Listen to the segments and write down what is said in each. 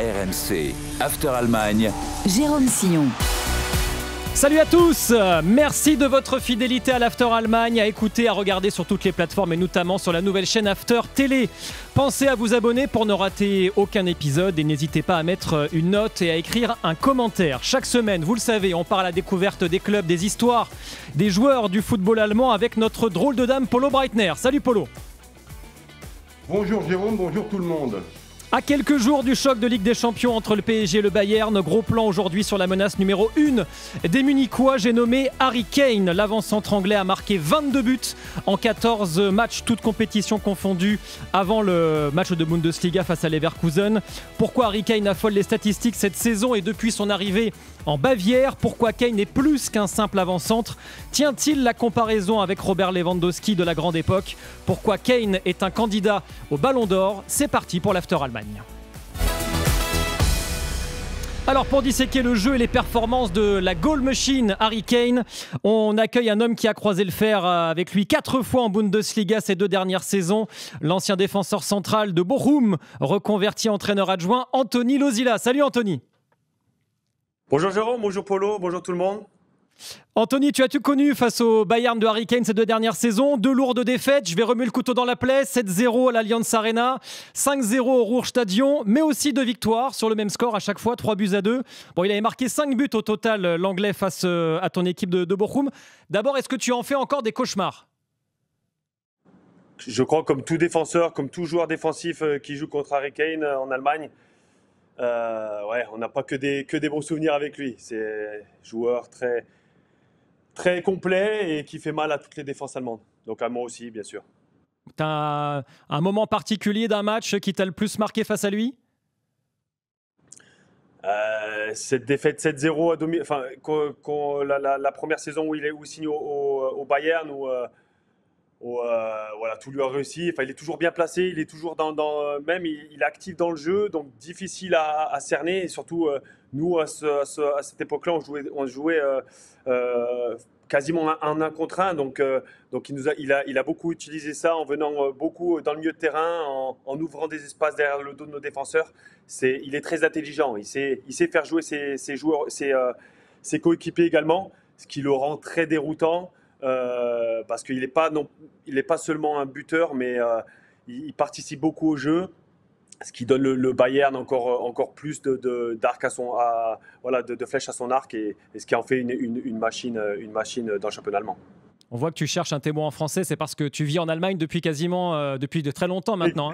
RMC, After Allemagne. Jérôme Sillon. Salut à tous, merci de votre fidélité à l'After Allemagne, à écouter, à regarder sur toutes les plateformes et notamment sur la nouvelle chaîne After Télé. Pensez à vous abonner pour ne rater aucun épisode et n'hésitez pas à mettre une note et à écrire un commentaire. Chaque semaine, vous le savez, on part à la découverte des clubs, des histoires, des joueurs du football allemand avec notre drôle de dame Polo Breitner. Salut Polo. Bonjour Jérôme, bonjour tout le monde. À quelques jours du choc de Ligue des Champions entre le PSG et le Bayern, gros plan aujourd'hui sur la menace numéro 1 des Munichois. J'ai nommé Harry Kane. L'avant-centre anglais a marqué 22 buts en 14 matchs, toutes compétitions confondues, avant le match de Bundesliga face à Leverkusen. Pourquoi Harry Kane affole les statistiques cette saison et depuis son arrivée en Bavière? Pourquoi Kane est plus qu'un simple avant-centre? Tient-il la comparaison avec Robert Lewandowski de la grande époque? Pourquoi Kane est un candidat au Ballon d'Or? C'est parti pour l'After Allemagne. Alors pour disséquer le jeu et les performances de la goal machine Harry Kane, on accueille un homme qui a croisé le fer avec lui 4 fois en Bundesliga ces 2 dernières saisons. L'ancien défenseur central de Bochum, reconverti entraîneur adjoint, Anthony Losilla. Salut Anthony. Bonjour Jérôme, bonjour Polo, bonjour tout le monde. Anthony, tu as-tu connu face au Bayern de Harry Kane ces 2 dernières saisons? 2 lourdes défaites, je vais remuer le couteau dans la plaie, 7-0 à l'Allianz Arena, 5-0 au Ruhrstadion, mais aussi 2 victoires sur le même score à chaque fois, 3-2. Bon, il avait marqué 5 buts au total, l'anglais, face à ton équipe de Bochum. D'abord, est-ce que tu en fais encore des cauchemars? Je crois comme tout défenseur, comme tout joueur défensif qui joue contre Harry Kane en Allemagne, on n'a pas que des bons souvenirs avec lui. C'est un joueur très complet et qui fait mal à toutes les défenses allemandes. Donc à moi aussi, bien sûr. Tu as un moment particulier d'un match qui t'a le plus marqué face à lui? Cette défaite 7-0 à domicile, enfin, la première saison où il signe au Bayern, voilà, tout lui a réussi. Enfin, il est toujours bien placé, il est toujours même il est actif dans le jeu, donc difficile à cerner. Et surtout, nous à cette époque-là, on jouait quasiment un contre un. Donc il a beaucoup utilisé ça en venant beaucoup dans le milieu de terrain, en ouvrant des espaces derrière le dos de nos défenseurs. Il est très intelligent. Il sait faire jouer ses joueurs, ses coéquipiers également, ce qui le rend très déroutant. Parce qu'il n'est pas seulement un buteur, mais il participe beaucoup au jeu, ce qui donne le Bayern encore plus d'arc de flèches à son arc et ce qui en fait une machine dans le championnat allemand. On voit que tu cherches un témoin en français, c'est parce que tu vis en Allemagne depuis de très longtemps maintenant.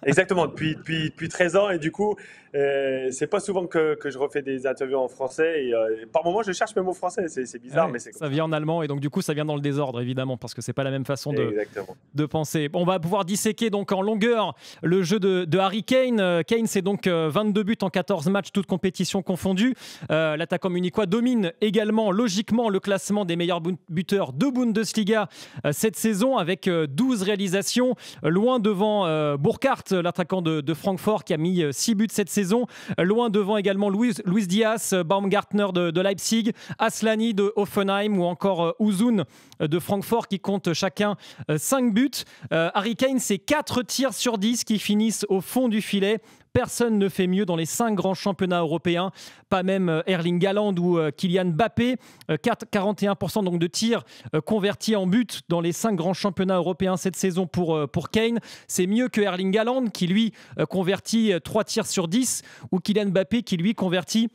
Exactement, depuis 13 ans et du coup, c'est pas souvent que je refais des interviews en français et par moments je cherche mes mots français, c'est bizarre, mais c'est comme ça. Ça vient en allemand et donc du coup ça vient dans le désordre évidemment parce que c'est pas la même façon de penser. On va pouvoir disséquer donc en longueur le jeu de Harry Kane. Kane, c'est donc 22 buts en 14 matchs, toutes compétitions confondues. L'attaquant munichois domine également logiquement le classement des meilleurs buteurs de Bundesliga cette saison avec 12 réalisations, loin devant Burkhardt, l'attaquant de Francfort qui a mis 6 buts cette saison, loin devant également Luis Diaz, Baumgartner de Leipzig, Aslani de Hoffenheim ou encore Uzun de Francfort qui comptent chacun 5 buts. Harry Kane, c'est 4 tirs sur 10 qui finissent au fond du filet. Personne ne fait mieux dans les 5 grands championnats européens, pas même Erling Haaland ou Kylian Mbappé. 41% donc de tirs convertis en but dans les 5 grands championnats européens cette saison pour Kane. C'est mieux que Erling Haaland qui lui convertit 3 tirs sur 10 ou Kylian Mbappé qui lui convertit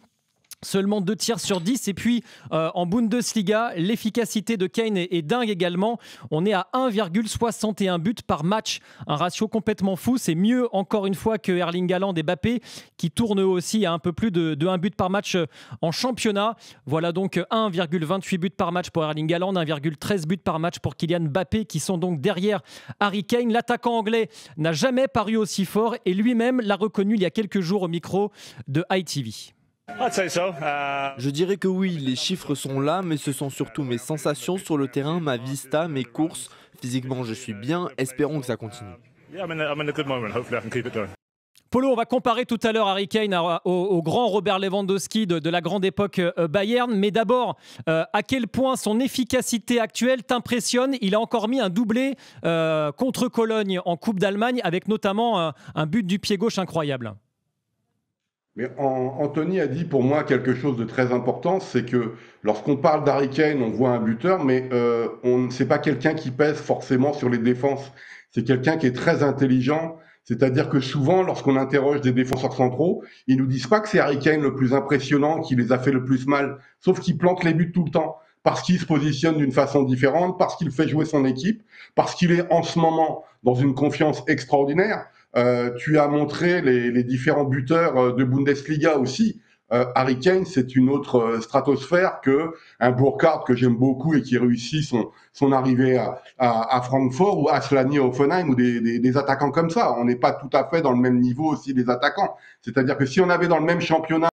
seulement 2 tirs sur 10. Et puis en Bundesliga, l'efficacité de Kane est dingue également. On est à 1,61 buts par match, un ratio complètement fou. C'est mieux encore une fois que Erling Haaland et Mbappé qui tournent eux aussi à un peu plus de 1 but par match en championnat. Voilà donc 1,28 buts par match pour Erling Haaland, 1,13 buts par match pour Kylian Mbappé qui sont donc derrière Harry Kane. L'attaquant anglais n'a jamais paru aussi fort et lui-même l'a reconnu il y a quelques jours au micro de ITV. Je dirais que oui, les chiffres sont là, mais ce sont surtout mes sensations sur le terrain, ma vista, mes courses. Physiquement, je suis bien, espérons que ça continue. Polo, on va comparer tout à l'heure Harry Kane au grand Robert Lewandowski de la grande époque Bayern. Mais d'abord, à quel point son efficacité actuelle t'impressionne? Il a encore mis un doublé contre Cologne en Coupe d'Allemagne avec notamment un but du pied gauche incroyable. Mais Anthony a dit pour moi quelque chose de très important, c'est que lorsqu'on parle d'Harry Kane, on voit un buteur, mais c'est pas quelqu'un qui pèse forcément sur les défenses. C'est quelqu'un qui est très intelligent. C'est-à-dire que souvent, lorsqu'on interroge des défenseurs centraux, ils nous disent pas que c'est Harry Kane le plus impressionnant, qui les a fait le plus mal, sauf qu'il plante les buts tout le temps, parce qu'il se positionne d'une façon différente, parce qu'il fait jouer son équipe, parce qu'il est en ce moment dans une confiance extraordinaire. Tu as montré les différents buteurs de Bundesliga aussi. Harry Kane, c'est une autre stratosphère que un Burkhardt que j'aime beaucoup et qui réussit son arrivée à Francfort ou à Slani Hoffenheim ou des attaquants comme ça. On n'est pas tout à fait dans le même niveau aussi des attaquants. C'est-à-dire que si on avait dans le même championnat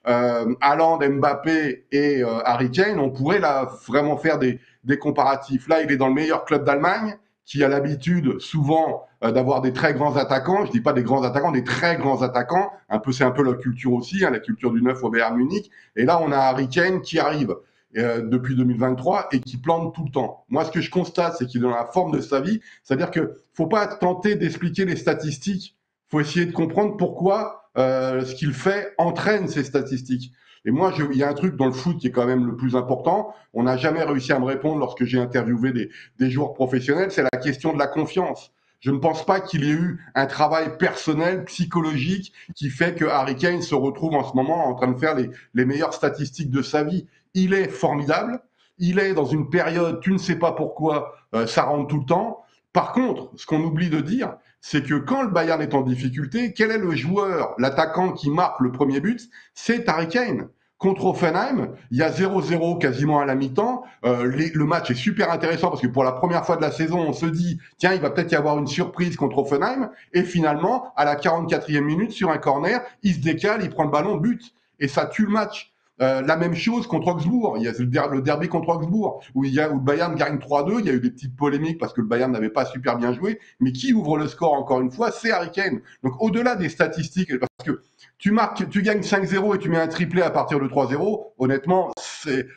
Haaland, Mbappé et Harry Kane, on pourrait là vraiment faire des comparatifs. Là, il est dans le meilleur club d'Allemagne, qui a l'habitude souvent d'avoir des très grands attaquants. Je dis pas des grands attaquants, des très grands attaquants. C'est un peu la culture aussi, hein, la culture du neuf au Bayern Munich. Et là, on a Harry Kane qui arrive depuis 2023 et qui plante tout le temps. Moi, ce que je constate, c'est qu'il est dans la forme de sa vie. C'est-à-dire que faut pas tenter d'expliquer les statistiques. Faut essayer de comprendre pourquoi ce qu'il fait entraîne ces statistiques. Et moi, il y a un truc dans le foot qui est quand même le plus important. On n'a jamais réussi à me répondre lorsque j'ai interviewé des joueurs professionnels. C'est la question de la confiance. Je ne pense pas qu'il y ait eu un travail personnel, psychologique, qui fait que Harry Kane se retrouve en ce moment en train de faire les meilleures statistiques de sa vie. Il est formidable. Il est dans une période, tu ne sais pas pourquoi, ça rentre tout le temps. Par contre, ce qu'on oublie de dire, c'est que quand le Bayern est en difficulté, quel est le joueur, l'attaquant qui marque le premier but? C'est Harry Kane. Contre Hoffenheim, il y a 0-0 quasiment à la mi-temps. Le match est super intéressant parce que pour la première fois de la saison, on se dit tiens, il va peut-être y avoir une surprise contre Hoffenheim. Et finalement, à la 44e minute, sur un corner, il se décale, il prend le ballon, but. Et ça tue le match. La même chose contre Augsbourg. Il y a le derby contre Augsbourg où le Bayern gagne 3-2. Il y a eu des petites polémiques parce que le Bayern n'avait pas super bien joué. Mais qui ouvre le score encore une fois, c'est Harry Kane. Donc au-delà des statistiques, parce que tu gagnes 5-0 et tu mets un triplé à partir de 3-0, honnêtement,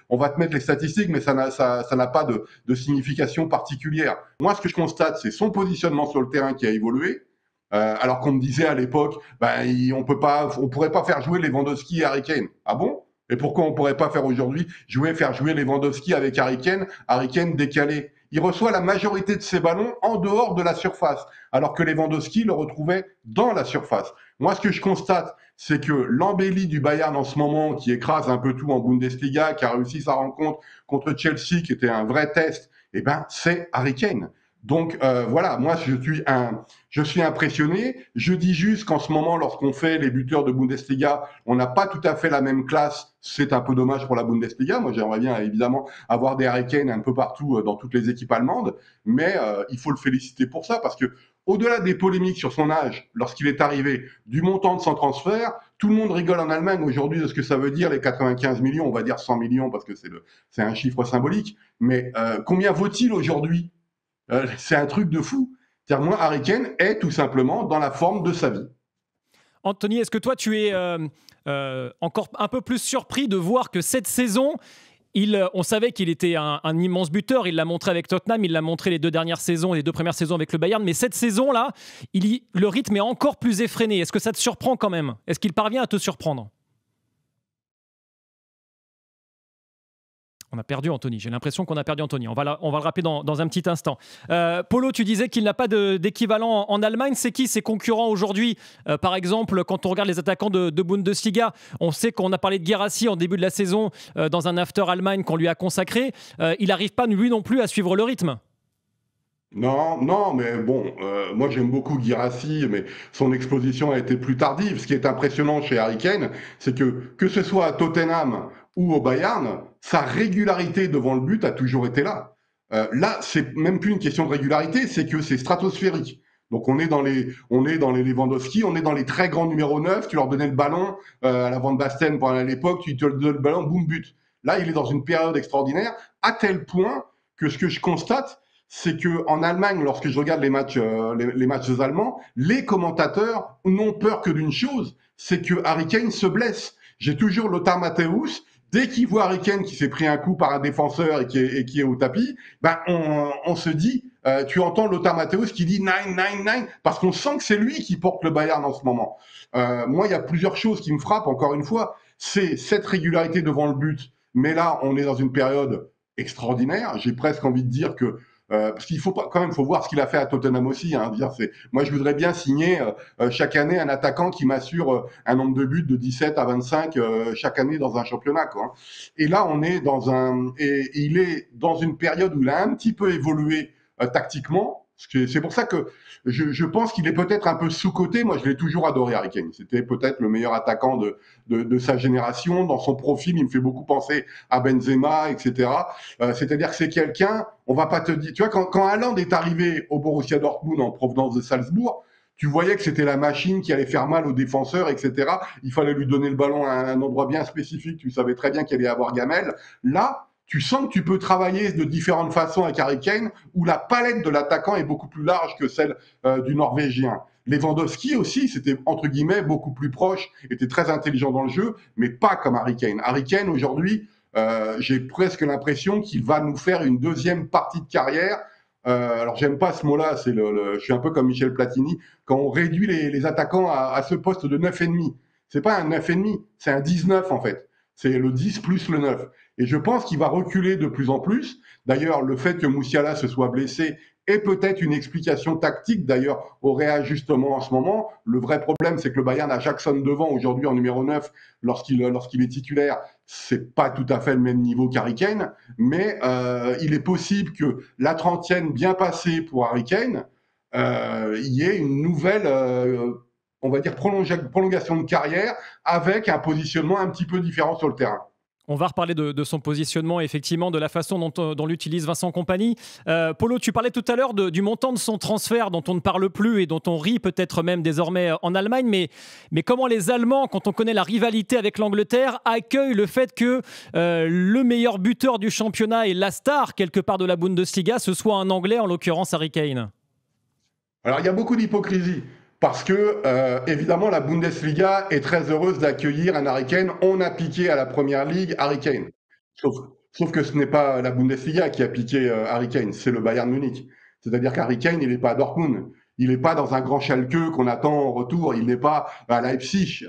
on va te mettre les statistiques, mais ça n'a pas de signification particulière. Moi, ce que je constate, c'est son positionnement sur le terrain qui a évolué. Alors qu'on me disait à l'époque, on pourrait pas faire jouer Lewandowski et Harry Kane. Ah bon? Et pourquoi on pourrait pas faire aujourd'hui faire jouer Lewandowski avec Harry Kane décalé? Il reçoit la majorité de ses ballons en dehors de la surface, alors que Lewandowski le retrouvait dans la surface. Moi, ce que je constate, c'est que l'embellie du Bayern en ce moment, qui écrase un peu tout en Bundesliga, qui a réussi sa rencontre contre Chelsea, qui était un vrai test, c'est Harry Kane. Donc voilà, moi je suis impressionné. Je dis juste qu'en ce moment, lorsqu'on fait les buteurs de Bundesliga, on n'a pas tout à fait la même classe. C'est un peu dommage pour la Bundesliga. Moi, j'aimerais bien évidemment avoir des Harry Kane un peu partout dans toutes les équipes allemandes, mais il faut le féliciter pour ça parce que au-delà des polémiques sur son âge, lorsqu'il est arrivé, du montant de son transfert, tout le monde rigole en Allemagne aujourd'hui de ce que ça veut dire les 95 millions, on va dire 100 millions parce que c'est un chiffre symbolique. Mais combien vaut-il aujourd'hui? C'est un truc de fou. C'est-à-dire, moi, Harry Kane est tout simplement dans la forme de sa vie. Anthony, est-ce que toi, tu es encore un peu plus surpris de voir que cette saison, on savait qu'il était un immense buteur, il l'a montré avec Tottenham, il l'a montré les 2 dernières saisons, les 2 premières saisons avec le Bayern, mais cette saison-là, le rythme est encore plus effréné. Est-ce que ça te surprend quand même? Est-ce qu'il parvient à te surprendre? On a perdu Anthony. J'ai l'impression qu'on a perdu Anthony. On va le rappeler dans un petit instant. Polo, tu disais qu'il n'a pas d'équivalent en Allemagne. C'est qui ses concurrents aujourd'hui? Par exemple, quand on regarde les attaquants de Bundesliga, on sait qu'on a parlé de Guirassy en début de la saison dans un after Allemagne qu'on lui a consacré. Il n'arrive pas, lui non plus, à suivre le rythme. Non, mais bon, moi j'aime beaucoup Guirassy, mais son exposition a été plus tardive. Ce qui est impressionnant chez Harry Kane, c'est que ce soit à Tottenham ou au Bayern, sa régularité devant le but a toujours été là. Là, c'est même plus une question de régularité, c'est que c'est stratosphérique. Donc on est dans les Lewandowski, on est dans les très grands numéros 9, tu leur donnais le ballon à la Van Basten à l'époque, tu te donnes le ballon, boum, but. Là, il est dans une période extraordinaire, à tel point que ce que je constate, c'est que en Allemagne, lorsque je regarde les matchs allemands, les commentateurs n'ont peur que d'une chose, c'est que Harry Kane se blesse. J'ai toujours Lothar Matthäus, dès qu'il voit Harry Kane qui s'est pris un coup par un défenseur et qui est au tapis, on se dit tu entends Lothar Matthäus qui dit 9, parce qu'on sent que c'est lui qui porte le Bayern en ce moment. Moi, il y a plusieurs choses qui me frappent, encore une fois. C'est cette régularité devant le but. Mais là, on est dans une période extraordinaire. J'ai presque envie de dire que parce qu'il faut pas, quand même, faut voir ce qu'il a fait à Tottenham aussi. Hein, moi, je voudrais bien signer chaque année un attaquant qui m'assure un nombre de buts de 17 à 25 chaque année dans un championnat. Quoi. Et là, on est et il est dans une période où il a un petit peu évolué tactiquement. C'est pour ça que je pense qu'il est peut-être un peu sous-coté. Moi, je l'ai toujours adoré, Harry Kane. C'était peut-être le meilleur attaquant de sa génération. Dans son profil, il me fait beaucoup penser à Benzema, etc. C'est-à-dire que c'est quelqu'un, on va pas te dire... Tu vois, quand Haaland est arrivé au Borussia Dortmund en provenance de Salzbourg, tu voyais que c'était la machine qui allait faire mal aux défenseurs, etc. Il fallait lui donner le ballon à un endroit bien spécifique. Tu savais très bien qu'il allait y avoir gamelle. Là, tu sens que tu peux travailler de différentes façons avec Harry Kane, où la palette de l'attaquant est beaucoup plus large que celle du Norvégien. Lewandowski aussi, c'était entre guillemets beaucoup plus proche, était très intelligent dans le jeu, mais pas comme Harry Kane. Harry Kane, aujourd'hui, j'ai presque l'impression qu'il va nous faire une deuxième partie de carrière. Alors, j'aime pas ce mot-là, je suis un peu comme Michel Platini, quand on réduit les attaquants à ce poste de 9,5. C'est pas un 9,5, c'est un 19 en fait. C'est le 10 plus le 9. Et je pense qu'il va reculer de plus en plus. D'ailleurs, le fait que Musiala se soit blessé est peut-être une explication tactique, d'ailleurs, au réajustement en ce moment. Le vrai problème, c'est que le Bayern a Jackson devant aujourd'hui en numéro 9 lorsqu'il est titulaire. C'est pas tout à fait le même niveau qu'Harry Kane, mais il est possible que la 30e bien passée pour Harry Kane, il y ait une nouvelle... on va dire prolongation de carrière avec un positionnement un petit peu différent sur le terrain. On va reparler de son positionnement, effectivement, de la façon dont l'utilise Vincent Kompany. Polo, tu parlais tout à l'heure du montant de son transfert dont on ne parle plus et dont on rit peut-être même désormais en Allemagne. Mais comment les Allemands, quand on connaît la rivalité avec l'Angleterre, accueillent le fait que le meilleur buteur du championnat et la star, quelque part, de la Bundesliga, ce soit un Anglais, en l'occurrence Harry Kane? Alors, il y a beaucoup d'hypocrisie. Parce que, évidemment, la Bundesliga est très heureuse d'accueillir un Harry Kane. On a piqué à la Première Ligue Harry Kane. Sauf que ce n'est pas la Bundesliga qui a piqué Harry Kane, c'est le Bayern Munich. C'est-à-dire qu'Harry Kane, il n'est pas à Dortmund. Il n'est pas dans un grand Schalke qu'on attend en retour. Il n'est pas à Leipzig.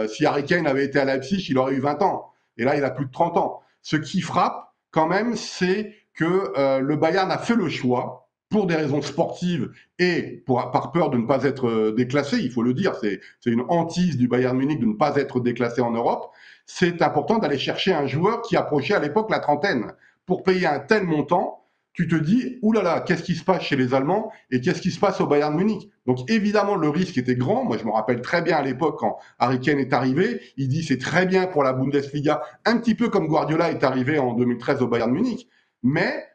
Si Harry Kane avait été à Leipzig, il aurait eu 20 ans. Et là, il a plus de 30 ans. Ce qui frappe, quand même, c'est que le Bayern a fait le choix, pour des raisons sportives et par peur de ne pas être déclassé, il faut le dire, c'est une hantise du Bayern Munich de ne pas être déclassé en Europe, c'est important d'aller chercher un joueur qui approchait à l'époque la trentaine. Pour payer un tel montant, tu te dis, oulala, qu'est-ce qui se passe chez les Allemands et qu'est-ce qui se passe au Bayern Munich? Donc évidemment, le risque était grand. Moi, je me rappelle très bien à l'époque quand Harry Kane est arrivé, il dit c'est très bien pour la Bundesliga, un petit peu comme Guardiola est arrivé en 2013 au Bayern Munich, mais...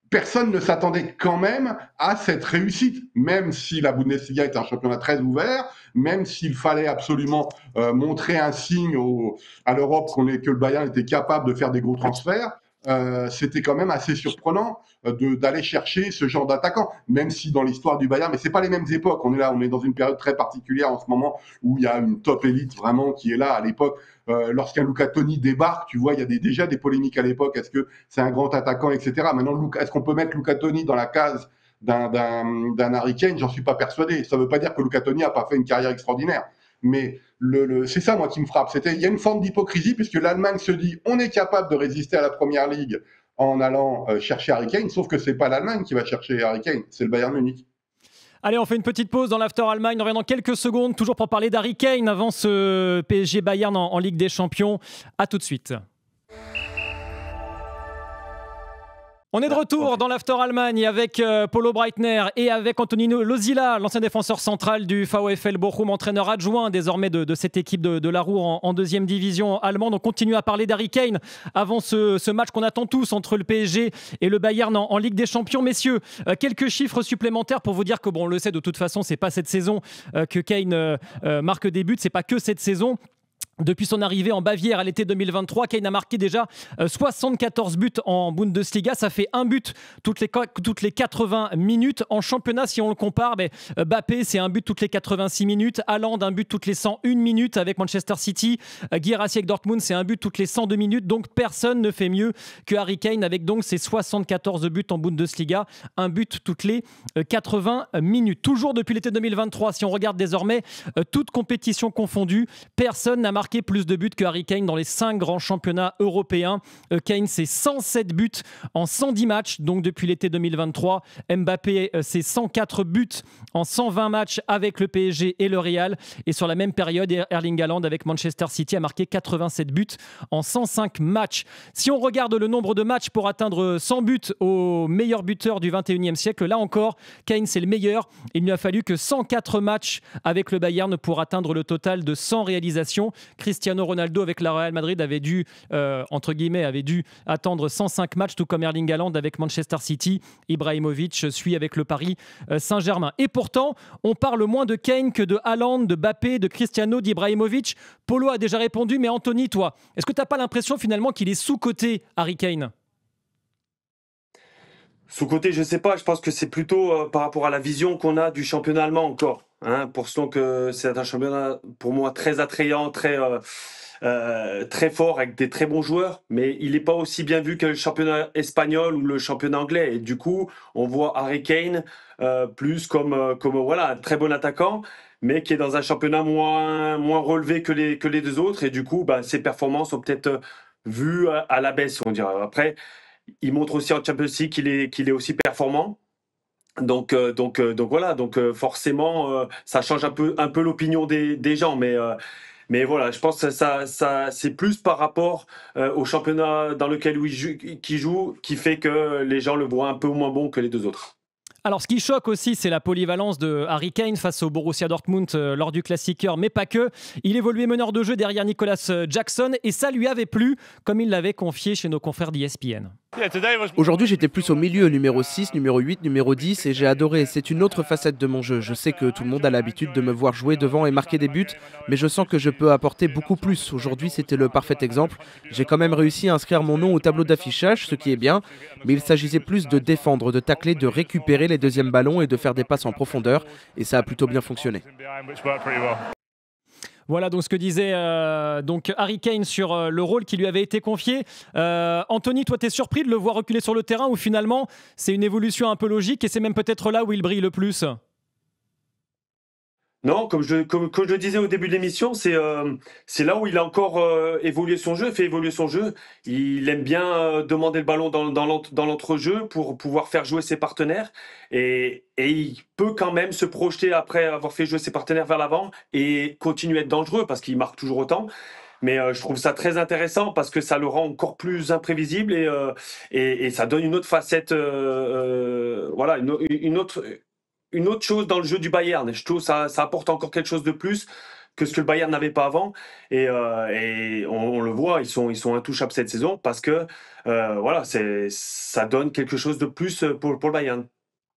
personne ne s'attendait quand même à cette réussite, même si la Bundesliga est un championnat très ouvert, même s'il fallait absolument montrer un signe à l'Europe que le Bayern était capable de faire des gros transferts. C'était quand même assez surprenant d'aller chercher ce genre d'attaquant, même si dans l'histoire du Bayern, mais c'est pas les mêmes époques. On est dans une période très particulière en ce moment où il y a une top élite vraiment qui est là. À l'époque, lorsqu'un Luca Toni débarque, tu vois, il y a déjà des polémiques à l'époque. Est-ce que c'est un grand attaquant, etc. Maintenant, est-ce qu'on peut mettre Luca Toni dans la case d'un Harry Kane? J'en suis pas persuadé. Ça veut pas dire que Luca Toni a pas fait une carrière extraordinaire. Mais c'est ça, moi, qui me frappe. Il y a une forme d'hypocrisie puisque l'Allemagne se dit on est capable de résister à la Première Ligue en allant chercher Harry Kane, sauf que c'est pas l'Allemagne qui va chercher Harry Kane, c'est le Bayern Munich. Allez, on fait une petite pause dans l'After Allemagne. On revient dans quelques secondes, toujours pour parler d'Harry Kane avant ce PSG Bayern en Ligue des Champions. À tout de suite. On est de retour dans l'After Allemagne avec Polo Breitner et avec Antonino Losilla, l'ancien défenseur central du VfL Bochum, entraîneur adjoint désormais de cette équipe de la Ruhr en deuxième division allemande. On continue à parler d'Harry Kane avant ce match qu'on attend tous entre le PSG et le Bayern en Ligue des Champions. Messieurs, quelques chiffres supplémentaires pour vous dire que, bon, on le sait de toute façon, c'est pas cette saison que Kane marque des buts, c'est pas que cette saison. Depuis son arrivée en Bavière à l'été 2023, Kane a marqué déjà 74 buts en Bundesliga. Ça fait un but toutes les 80 minutes. En championnat, si on le compare, Mbappé, c'est un but toutes les 86 minutes. Haaland, un but toutes les 101 minutes avec Manchester City. Guirassy avec Dortmund, c'est un but toutes les 102 minutes. Donc personne ne fait mieux que Harry Kane avec donc ses 74 buts en Bundesliga. Un but toutes les 80 minutes. Toujours depuis l'été 2023, si on regarde désormais toutes compétitions confondues, personne n'a marqué plus de buts que Harry Kane dans les 5 grands championnats européens. Kane, c'est 107 buts en 110 matchs, donc depuis l'été 2023. Mbappé, c'est 104 buts en 120 matchs avec le PSG et le Real. Et sur la même période, Erling Haaland avec Manchester City a marqué 87 buts en 105 matchs. Si on regarde le nombre de matchs pour atteindre 100 buts au meilleur buteur du 21e siècle, là encore, Kane, c'est le meilleur. Il ne lui a fallu que 104 matchs avec le Bayern pour atteindre le total de 100 réalisations. Cristiano Ronaldo avec la Real Madrid avait dû attendre 105 matchs, tout comme Erling Haaland avec Manchester City. Ibrahimovic suit avec le Paris Saint-Germain. Et pourtant, on parle moins de Kane que de Haaland, de Mbappé, de Cristiano, d'Ibrahimovic. Polo a déjà répondu, mais Anthony, toi, est-ce que tu n'as pas l'impression finalement qu'il est sous-coté, Harry Kane ? Sous-coté, je ne sais pas. Je pense que c'est plutôt par rapport à la vision qu'on a du championnat allemand encore. Pour ce que c'est un championnat pour moi très attrayant, très fort avec des très bons joueurs, mais il n'est pas aussi bien vu que le championnat espagnol ou le championnat anglais. Et du coup, on voit Harry Kane plus comme voilà, un très bon attaquant, mais qui est dans un championnat moins relevé que les deux autres. Et du coup, ses performances sont peut-être vues à la baisse, on dirait. Après, il montre aussi en Champions League qu'il est aussi performant. Donc voilà, forcément ça change un peu l'opinion des gens, mais voilà, je pense que ça c'est plus par rapport au championnat dans lequel il joue qui fait que les gens le voient un peu moins bon que les deux autres. Alors, ce qui choque aussi, c'est la polyvalence de Harry Kane face au Borussia Dortmund lors du Classiqueur, mais pas que. Il évoluait meneur de jeu derrière Nicolas Jackson et ça lui avait plu, comme il l'avait confié chez nos confrères d'ESPN. Aujourd'hui, j'étais plus au milieu, numéro 6, numéro 8, numéro 10 et j'ai adoré. C'est une autre facette de mon jeu. Je sais que tout le monde a l'habitude de me voir jouer devant et marquer des buts, mais je sens que je peux apporter beaucoup plus. Aujourd'hui, c'était le parfait exemple. J'ai quand même réussi à inscrire mon nom au tableau d'affichage, ce qui est bien, mais il s'agissait plus de défendre, de tacler, de récupérer les deuxièmes ballons et de faire des passes en profondeur, et ça a plutôt bien fonctionné. Voilà donc ce que disait Harry Kane sur le rôle qui lui avait été confié. Anthony, toi, tu es surpris de le voir reculer sur le terrain ou finalement c'est une évolution un peu logique et c'est même peut-être là où il brille le plus ? Non, comme je le disais au début de l'émission, c'est là où il a encore fait évoluer son jeu. Il aime bien demander le ballon dans l'entrejeu pour pouvoir faire jouer ses partenaires. Et il peut quand même se projeter après avoir fait jouer ses partenaires vers l'avant et continuer à être dangereux parce qu'il marque toujours autant. Mais je trouve ça très intéressant parce que ça le rend encore plus imprévisible et ça donne une autre facette, voilà, une autre chose dans le jeu du Bayern. Je trouve ça apporte encore quelque chose de plus que ce que le Bayern n'avait pas avant. Et on le voit, ils sont intouchables cette saison parce que voilà, ça donne quelque chose de plus pour le Bayern.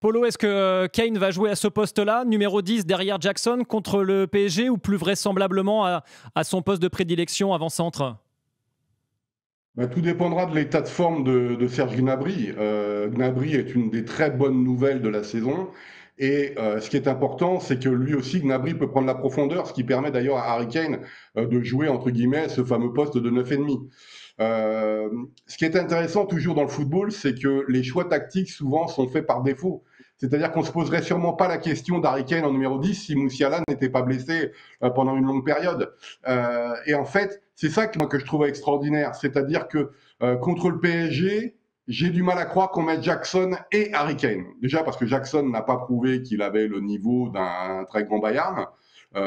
Polo, est-ce que Kane va jouer à ce poste-là, numéro 10 derrière Jackson contre le PSG ou plus vraisemblablement à son poste de prédilection avant-centre ? Tout dépendra de l'état de forme de Serge Gnabry. Gnabry est une des très bonnes nouvelles de la saison. Et ce qui est important, c'est que lui aussi, Gnabry peut prendre la profondeur, ce qui permet d'ailleurs à Harry Kane de jouer, entre guillemets, ce fameux poste de 9,5. Ce qui est intéressant toujours dans le football, c'est que les choix tactiques souvent sont faits par défaut. C'est-à-dire qu'on ne se poserait sûrement pas la question d'Harry Kane en numéro 10 si Musiala n'était pas blessé pendant une longue période. Et en fait, c'est ça que je trouve extraordinaire. C'est-à-dire que contre le PSG, j'ai du mal à croire qu'on mette Jackson et Harry Kane. Déjà parce que Jackson n'a pas prouvé qu'il avait le niveau d'un très grand Bayern.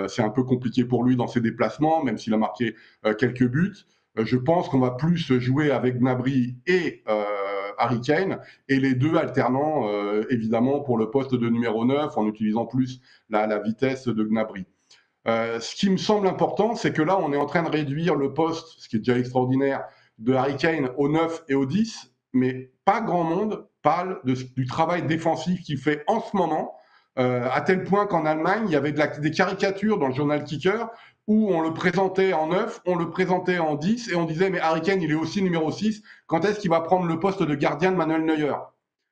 C'est un peu compliqué pour lui dans ses déplacements, même s'il a marqué quelques buts. Je pense qu'on va plus jouer avec Gnabry et Harry Kane, et les deux alternant évidemment pour le poste de numéro 9 en utilisant plus la vitesse de Gnabry. Ce qui me semble important, c'est que là, on est en train de réduire le poste, ce qui est déjà extraordinaire, de Harry Kane au 9 et au 10, mais pas grand monde parle du travail défensif qu'il fait en ce moment à tel point qu'en Allemagne, il y avait des caricatures dans le journal Kicker où on le présentait en 9, on le présentait en 10, et on disait mais Harry Kane, il est aussi numéro 6, quand est-ce qu'il va prendre le poste de gardien de Manuel Neuer?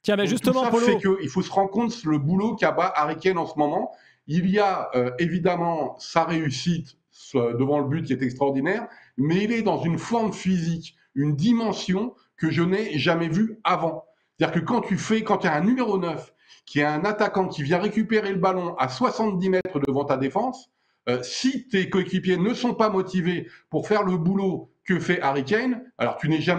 Tiens, mais justement, tout ça Polo, fait qu'il faut se rendre compte le boulot qu'a Harry Kane en ce moment. Il y a évidemment sa réussite devant le but qui est extraordinaire, mais il est dans une forme physique, une dimension que je n'ai jamais vue avant. C'est-à-dire que quand tu as un numéro 9, qui est un attaquant qui vient récupérer le ballon à 70 mètres devant ta défense, si tes coéquipiers ne sont pas motivés pour faire le boulot que fait Harry Kane, alors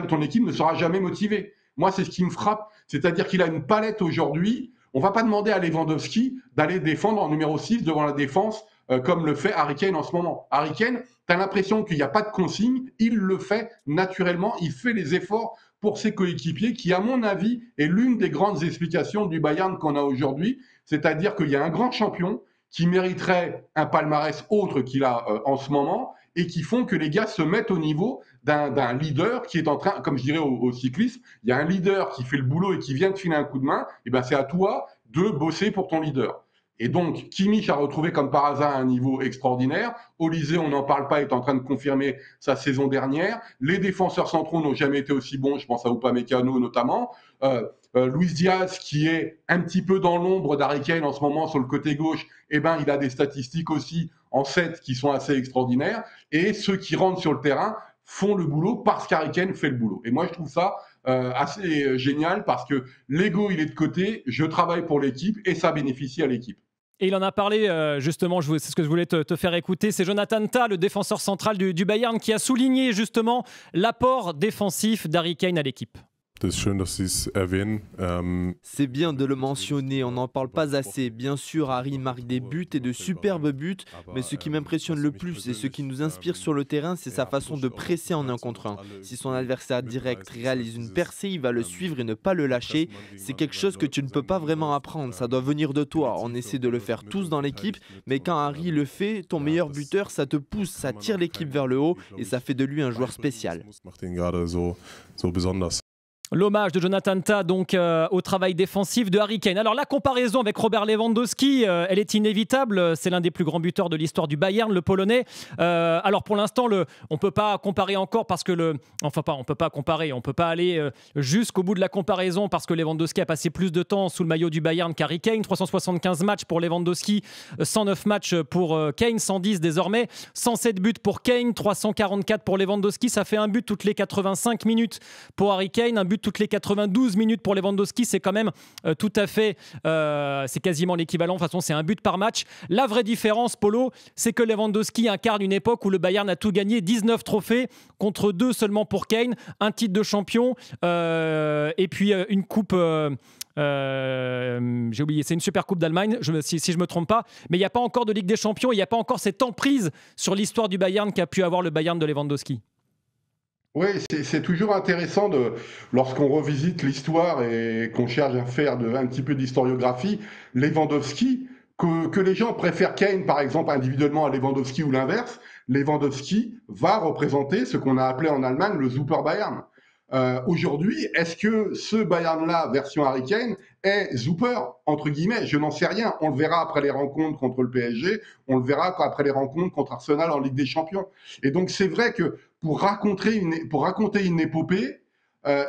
ton équipe ne sera jamais motivée. Moi, c'est ce qui me frappe, c'est-à-dire qu'il a une palette aujourd'hui. On ne va pas demander à Lewandowski d'aller défendre en numéro 6 devant la défense comme le fait Harry Kane en ce moment. Harry Kane, tu as l'impression qu'il n'y a pas de consigne, il le fait naturellement, il fait les efforts pour ses coéquipiers, qui, à mon avis, est l'une des grandes explications du Bayern qu'on a aujourd'hui, c'est-à-dire qu'il y a un grand champion qui mériterait un palmarès autre qu'il a en ce moment, et qui font que les gars se mettent au niveau d'un leader qui est en train, comme je dirais au cyclisme, il y a un leader qui fait le boulot et qui vient de filer un coup de main, et ben c'est à toi de bosser pour ton leader. Et donc, Kimmich a retrouvé comme par hasard un niveau extraordinaire. Olise, on n'en parle pas, est en train de confirmer sa saison dernière. Les défenseurs centraux n'ont jamais été aussi bons, je pense à Upamecano notamment. Luis Diaz, qui est un petit peu dans l'ombre d'Harry Kane en ce moment sur le côté gauche, eh ben, il a des statistiques aussi en 7 qui sont assez extraordinaires. Et ceux qui rentrent sur le terrain font le boulot parce qu'Harry Kane fait le boulot. Et moi, je trouve ça assez génial parce que l'ego, il est de côté, je travaille pour l'équipe et ça bénéficie à l'équipe. Et il en a parlé, justement, c'est ce que je voulais te faire écouter, c'est Jonathan Tah, le défenseur central du Bayern, qui a souligné justement l'apport défensif d'Harry Kane à l'équipe. C'est bien de le mentionner, on n'en parle pas assez. Bien sûr, Harry marque des buts et de superbes buts, mais ce qui m'impressionne le plus et ce qui nous inspire sur le terrain, c'est sa façon de presser en 1 contre 1. Si son adversaire direct réalise une percée, il va le suivre et ne pas le lâcher. C'est quelque chose que tu ne peux pas vraiment apprendre, ça doit venir de toi. On essaie de le faire tous dans l'équipe, mais quand Harry le fait, ton meilleur buteur, ça te pousse, ça tire l'équipe vers le haut et ça fait de lui un joueur spécial. L'hommage de Jonathan Tah donc au travail défensif de Harry Kane. Alors la comparaison avec Robert Lewandowski, elle est inévitable. C'est l'un des plus grands buteurs de l'histoire du Bayern, le Polonais. Alors pour l'instant, on peut pas comparer encore parce que on peut pas comparer. On peut pas aller jusqu'au bout de la comparaison parce que Lewandowski a passé plus de temps sous le maillot du Bayern qu'Harry Kane. 375 matchs pour Lewandowski, 109 matchs pour Kane, 110 désormais, 107 buts pour Kane, 344 pour Lewandowski. Ça fait un but toutes les 85 minutes pour Harry Kane, un but toutes les 92 minutes pour Lewandowski, c'est quand même tout à fait, c'est quasiment l'équivalent. De toute façon, c'est un but par match. La vraie différence, Polo, c'est que Lewandowski incarne une époque où le Bayern a tout gagné, 19 trophées contre 2 seulement pour Kane, un titre de champion et puis une coupe... j'ai oublié, c'est une super coupe d'Allemagne, si je me trompe pas, mais il n'y a pas encore de Ligue des Champions, il n'y a pas encore cette emprise sur l'histoire du Bayern qu'a pu avoir le Bayern de Lewandowski. Oui, c'est toujours intéressant lorsqu'on revisite l'histoire et qu'on cherche à faire un petit peu d'historiographie, Lewandowski, que les gens préfèrent Kane par exemple individuellement à Lewandowski ou l'inverse, Lewandowski va représenter ce qu'on a appelé en Allemagne le Super Bayern. Aujourd'hui, est-ce que ce Bayern-là, version Harry Kane, est super, entre guillemets? Je n'en sais rien. On le verra après les rencontres contre le PSG, on le verra après les rencontres contre Arsenal en Ligue des Champions. Et donc, c'est vrai que pour raconter une épopée,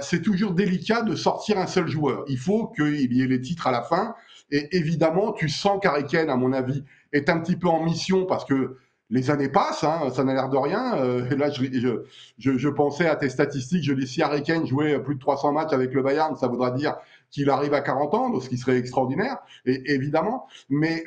c'est toujours délicat de sortir un seul joueur. Il faut qu'il y ait les titres à la fin. Et évidemment, tu sens qu'Harry Kane, à mon avis, est un petit peu en mission parce que les années passent, hein, ça n'a l'air de rien. Et là, je pensais à tes statistiques. Je dis si Harry Kane jouait plus de 300 matchs avec le Bayern, ça voudra dire qu'il arrive à 40 ans, ce qui serait extraordinaire, et évidemment. Mais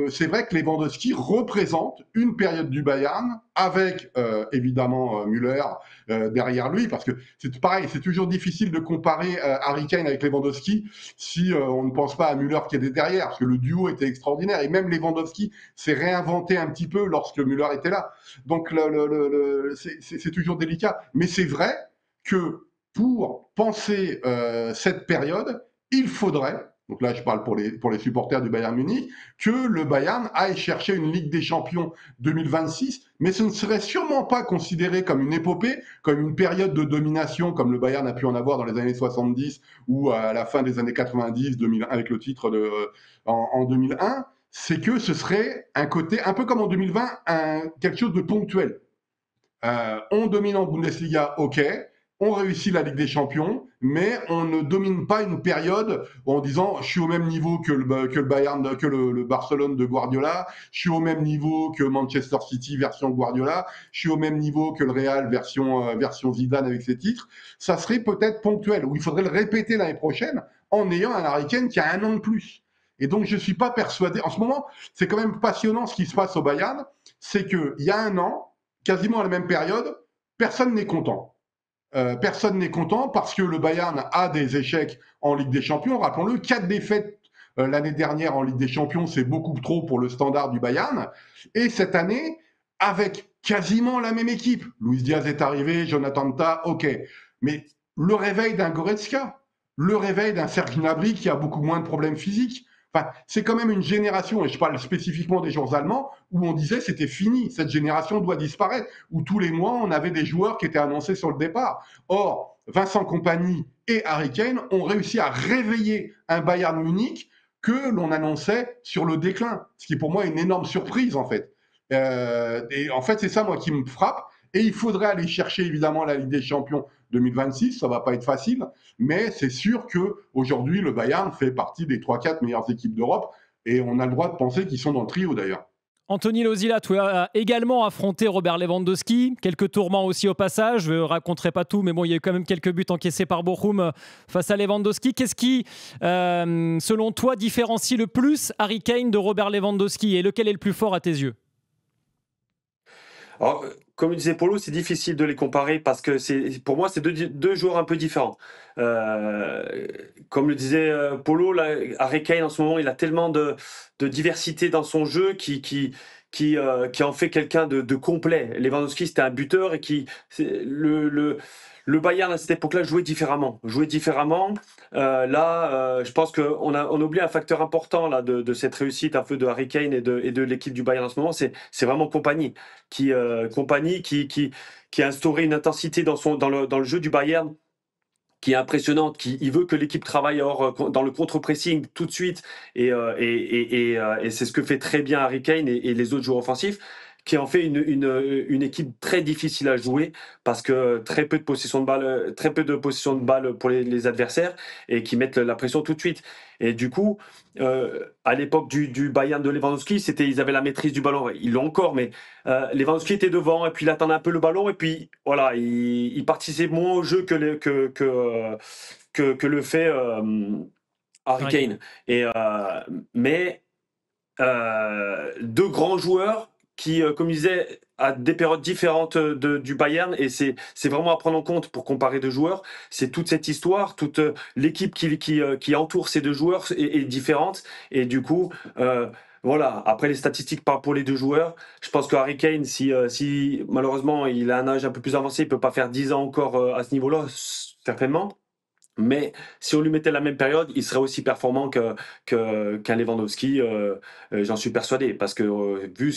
c'est vrai que Lewandowski représente une période du Bayern avec évidemment Müller derrière lui, parce que c'est pareil, c'est toujours difficile de comparer Harry Kane avec Lewandowski si on ne pense pas à Müller qui était derrière, parce que le duo était extraordinaire, et même Lewandowski s'est réinventé un petit peu lorsque Müller était là. Donc c'est toujours délicat. Mais c'est vrai que pour penser cette période, il faudrait donc là je parle pour les supporters du Bayern Munich, que le Bayern aille chercher une Ligue des Champions 2026, mais ce ne serait sûrement pas considéré comme une épopée, comme une période de domination comme le Bayern a pu en avoir dans les années 70 ou à la fin des années 90, 2001, avec le titre en 2001. C'est que ce serait un côté, un peu comme en 2020, quelque chose de ponctuel. On domine en Bundesliga, ok, on réussit la Ligue des Champions, mais on ne domine pas une période en disant je suis au même niveau que le Bayern, que le Barcelone de Guardiola, je suis au même niveau que Manchester City version Guardiola, je suis au même niveau que le Real version Zidane avec ses titres. Ça serait peut-être ponctuel, où il faudrait le répéter l'année prochaine en ayant un Harry Kane qui a 1 an de plus. Et donc, je ne suis pas persuadé. En ce moment, c'est quand même passionnant ce qui se passe au Bayern. C'est qu'il y a 1 an, quasiment à la même période, personne n'est content. Personne n'est content parce que le Bayern a des échecs en Ligue des Champions. Rappelons-le, 4 défaites l'année dernière en Ligue des Champions, c'est beaucoup trop pour le standard du Bayern. Et cette année, avec quasiment la même équipe. Luis Diaz est arrivé, Jonathan Tah, ok. Mais le réveil d'un Goretzka, le réveil d'un Serge Gnabry qui a beaucoup moins de problèmes physiques. Enfin, c'est quand même une génération, et je parle spécifiquement des joueurs allemands, où on disait c'était fini, cette génération doit disparaître, où tous les mois on avait des joueurs qui étaient annoncés sur le départ. Or, Vincent Kompany et Harry Kane ont réussi à réveiller un Bayern Munich que l'on annonçait sur le déclin, ce qui pour moi est une énorme surprise en fait. Et en fait c'est ça moi qui me frappe, et il faudrait aller chercher évidemment la Ligue des Champions 2026, ça va pas être facile, mais c'est sûr qu'aujourd'hui, le Bayern fait partie des 3-4 meilleures équipes d'Europe et on a le droit de penser qu'ils sont dans le trio d'ailleurs. Anthony Lozila, tu as également affronté Robert Lewandowski, quelques tourments aussi au passage, je ne raconterai pas tout, mais bon, il y a eu quand même quelques buts encaissés par Bochum face à Lewandowski. Qu'est-ce qui, selon toi, différencie le plus Harry Kane de Robert Lewandowski et lequel est le plus fort à tes yeux ? Alors, comme disait Polo, c'est difficile de les comparer parce que pour moi, c'est deux joueurs un peu différents. Comme le disait Polo, là, Harry Kane en ce moment, il a tellement de diversité dans son jeu qui en fait quelqu'un de complet. Lewandowski, c'était un buteur et le Bayern à cette époque-là jouait différemment. Je pense qu'on a oublié un facteur important là, de cette réussite un peu de Harry Kane et de l'équipe du Bayern en ce moment. C'est vraiment Kompany qui a instauré une intensité dans le jeu du Bayern qui est impressionnante. Il veut que l'équipe travaille dans le contre-pressing tout de suite. Et c'est ce que fait très bien Harry Kane et les autres joueurs offensifs, qui en fait une équipe très difficile à jouer parce que très peu de possession de balle pour les adversaires et qui mettent la pression tout de suite. Et du coup, à l'époque du Bayern de Lewandowski, ils avaient la maîtrise du ballon. Ils l'ont encore, mais Lewandowski était devant et puis il attendait un peu le ballon et puis voilà, il participait moins au jeu que le fait Harry Kane. Mais deux grands joueurs qui, comme je disais, à des périodes différentes du Bayern, et c'est vraiment à prendre en compte pour comparer deux joueurs. C'est toute cette histoire, toute l'équipe qui entoure ces deux joueurs est différente, et du coup, voilà. Après, les statistiques parlent pour les deux joueurs. Je pense que Harry Kane, si malheureusement il a un âge un peu plus avancé, il peut pas faire 10 ans encore à ce niveau-là, certainement. Mais si on lui mettait la même période, il serait aussi performant qu'un Lewandowski, j'en suis persuadé, parce que vu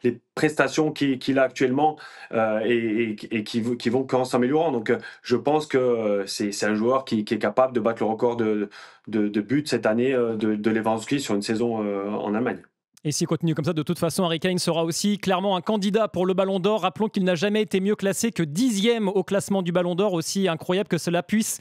les prestations qu'il a actuellement et qui vont qu'en s'améliorant, donc je pense que c'est un joueur qui est capable de battre le record de buts cette année de Lewandowski sur une saison en Allemagne. Et s'il continue comme ça, de toute façon, Harry Kane sera aussi clairement un candidat pour le Ballon d'Or. Rappelons qu'il n'a jamais été mieux classé que 10e au classement du Ballon d'Or, aussi incroyable que cela puisse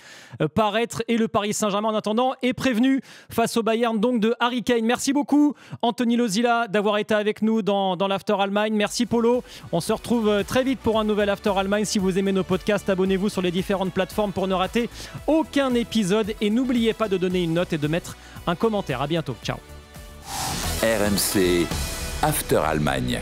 paraître. Et le Paris Saint-Germain, en attendant, est prévenu face au Bayern donc de Harry Kane. Merci beaucoup, Anthony Lozila, d'avoir été avec nous dans l'After Allemagne. Merci, Polo. On se retrouve très vite pour un nouvel After Allemagne. Si vous aimez nos podcasts, abonnez-vous sur les différentes plateformes pour ne rater aucun épisode. Et n'oubliez pas de donner une note et de mettre un commentaire. À bientôt. Ciao. RMC After Allemagne.